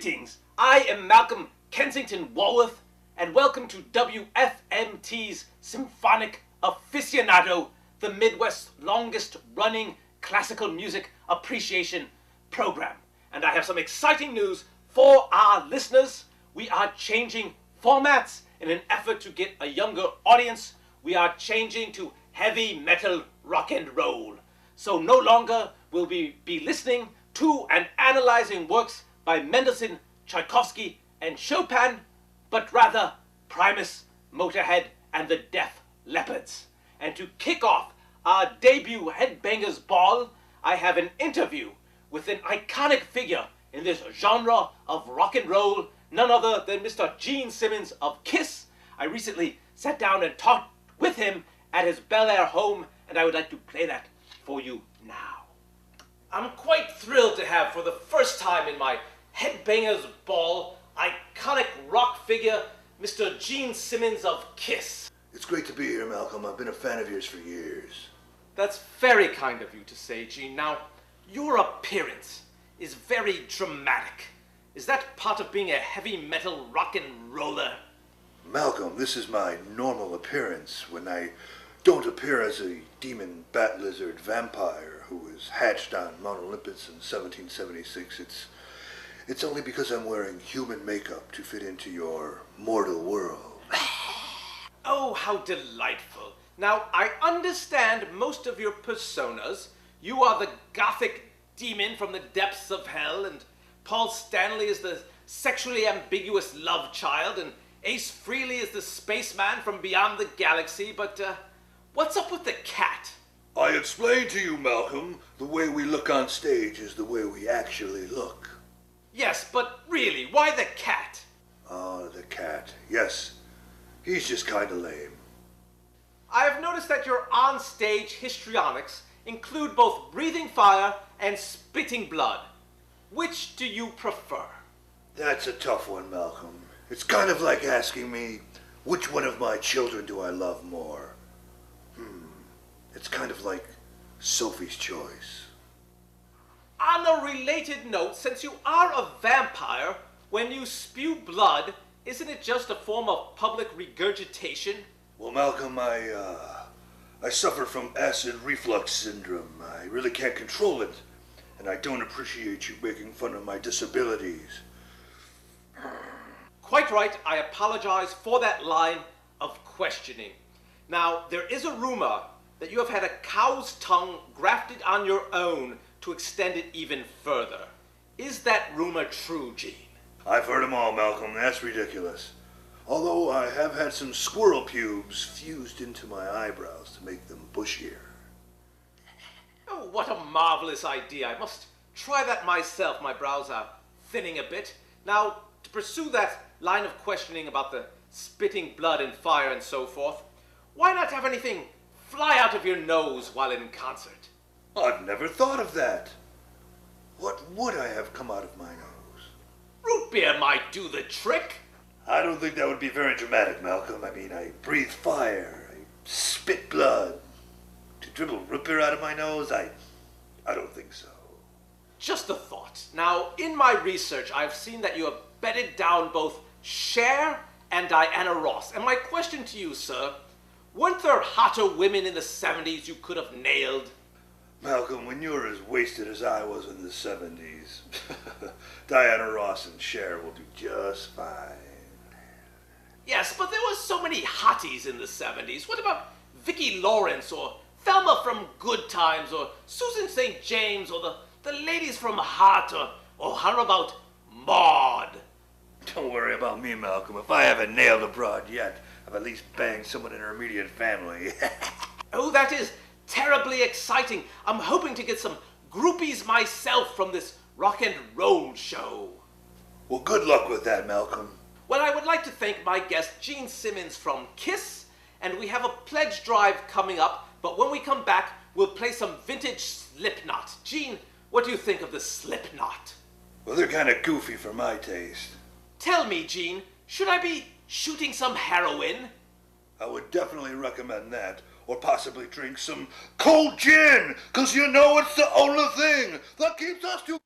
Greetings, I am Malcolm Kensington Walworth, and welcome to WFMT's Symphonic Aficionado, the Midwest's longest running classical music appreciation program. And I have some exciting news for our listeners. We are changing formats in an effort to get a younger audience. We are changing to heavy metal rock and roll. So no longer will we be listening to and analyzing works by Mendelssohn, Tchaikovsky, and Chopin, but rather Primus, Motorhead, and the Def Leopards. And to kick off our debut Headbangers Ball, I have an interview with an iconic figure in this genre of rock and roll, none other than Mr. Gene Simmons of Kiss. I recently sat down and talked with him at his Bel Air home, and I would like to play that for you now. I'm quite thrilled to have, for the first time in my Headbangers Ball, iconic rock figure, Mr. Gene Simmons of Kiss. It's great to be here, Malcolm. I've been a fan of yours for years. That's very kind of you to say, Gene. Now, your appearance is very dramatic. Is that part of being a heavy metal rock and roller? Malcolm, this is my normal appearance when I don't appear as a demon bat lizard vampire who was hatched on Mount Olympus in 1776. It's only because I'm wearing human makeup to fit into your mortal world. Oh, how delightful. Now, I understand most of your personas. You are the gothic demon from the depths of hell, and Paul Stanley is the sexually ambiguous love child, and Ace Frehley is the spaceman from beyond the galaxy, but what's up with the cat? I explained to you, Malcolm, the way we look on stage is the way we actually look. Yes, but really, why the cat? Oh, the cat. Yes, he's just kinda lame. I have noticed that your on-stage histrionics include both breathing fire and spitting blood. Which do you prefer? That's a tough one, Malcolm. It's kind of like asking me, which one of my children do I love more? It's kind of like Sophie's Choice. On a related note, since you are a vampire, when you spew blood, isn't it just a form of public regurgitation? Well, Malcolm, I suffer from acid reflux syndrome. I really can't control it, and I don't appreciate you making fun of my disabilities. Quite right, I apologize for that line of questioning. Now, there is a rumor that you have had a cow's tongue grafted on your own to extend it even further. Is that rumor true, Gene? I've heard them all, Malcolm. That's ridiculous. Although I have had some squirrel pubes fused into my eyebrows to make them bushier. Oh, what a marvelous idea. I must try that myself. My brows are thinning a bit. Now, to pursue that line of questioning about the spitting blood and fire and so forth, why not have anything fly out of your nose while in concert? I've never thought of that. What would I have come out of my nose? Root beer might do the trick. I don't think that would be very dramatic, Malcolm. I mean, I breathe fire, I spit blood. To dribble root beer out of my nose, I don't think so. Just a thought. Now, in my research, I've seen that you have bedded down both Cher and Diana Ross. And my question to you, sir, weren't there hotter women in the 70s you could have nailed? Malcolm, when you're as wasted as I was in the 70s, Diana Ross and Cher will do just fine. Yes, but there were so many hotties in the 70s. What about Vicki Lawrence or Thelma from Good Times or Susan St. James or the ladies from Heart or how about Maude? Don't worry about me, Malcolm. If I haven't nailed a broad yet, I've at least banged someone in her immediate family. Oh, that is terribly exciting. I'm hoping to get some groupies myself from this rock and roll show. Well, good luck with that, Malcolm. Well, I would like to thank my guest, Gene Simmons from Kiss, and we have a pledge drive coming up, but when we come back, we'll play some vintage Slipknot. Gene, what do you think of the Slipknot? Well, they're kind of goofy for my taste. Tell me, Gene, should I be shooting some heroin? I would definitely recommend that, or possibly drink some cold gin, 'cause you know it's the only thing that keeps us together.